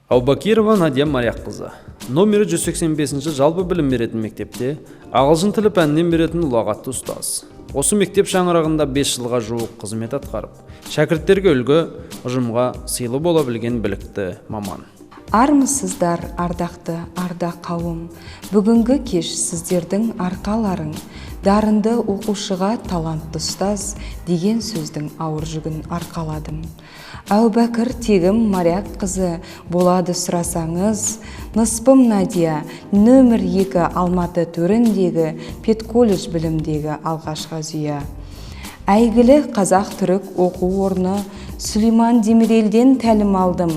Аубакирова Надия Марияққызы. Номері 185-ші жалпы білім беретін мектепте ағылшын тілі пәнінен беретін ұлағатты ұстаз. Осы мектеп шаңырағында 5 жылға жуық қызмет атқарып, шәкірттерге үлгі, ұжымға сыйлы бола білген білікті маман. Армысыздар, ардақты ардақ қауым. Бүгінгі кеш сіздердің арқаларың, дарынды оқушыға талантты ұстаз деген сөздің ауыр жүгін арқаладым. Әубәкір тегім Марияққызы болады сұрасаңыз, ныспым Надия, нөмір 2 Алматы төріндегі педколледж білімдегі алғашқы зүйя. Әйгілі қазақ-түрік оқу орны Сүлейман Демирелден тәлім алдым.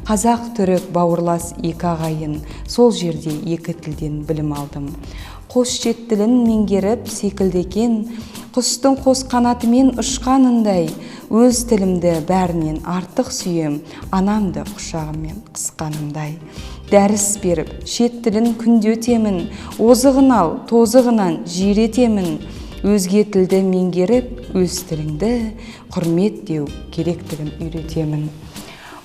Қазақ-түрік бауырлас екі ағайын, сол жерде екі тілден білім алдым. Қос шет тілін меңгеріп секілдекен, құстың қос қанатымен ұшқанындай, өз тілімді бәрінен артық сүйем, анамды құшағыммен қысқанымдай. Дәріс беріп, шет тілін күнде өтемін, озығын ал, тозығынан жиретемін. Өзге тілді меңгеріп, өз тіліңді құрметтеу керектігін үйретемін.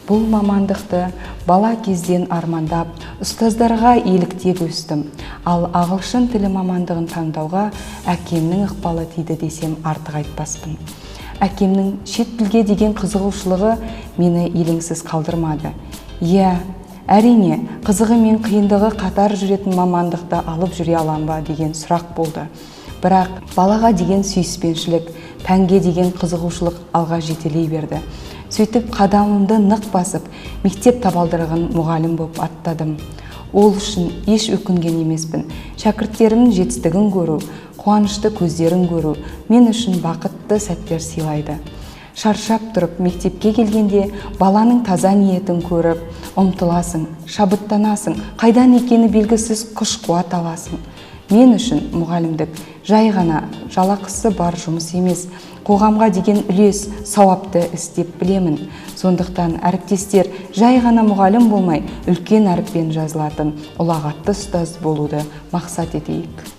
Бұл мамандықты бала кезден армандап, ұстаздарға еліктеп өстім. Ал ағылшын тілі мамандығын таңдауға әкемнің ықпалы тиді десем артық айтпаспын. Әкемнің шет тілге деген қызығушылығы мені елеңсіз қалдырмады. Әрине, қызығы мен қиындығы қатар жүретін мамандықты алып жүре алам ба деген сұрақ болды. Бірақ балаға деген сүйіспеншілік, пәнге деген қызығушылық алға жетелей берді. Сөйтіп қадамымды нық басып, мектеп табалдырығын мұғалім болып аттадым. Ол үшін еш өкінген емеспін. Шәкірттерімнің жетістігін көру, қуанышты көздерін көру мен үшін бақытты сәттер сыйлайды. Шаршап тұрып мектепке келгенде баланың таза ниетін көріп, ұмтыласың, шабыттанасың, қайдан екені белгісіз күш-қуат аласың. Мен үшін мұғалімдік жай ғана жалақысы бар жұмыс емес, қоғамға деген үлес, сауапты іс деп білемін. Сондықтан әріптестер жай ғана мұғалім болмай, үлкен әріппен жазылатын ұлағатты ұстаз болуды мақсат етейік.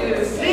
беребиз.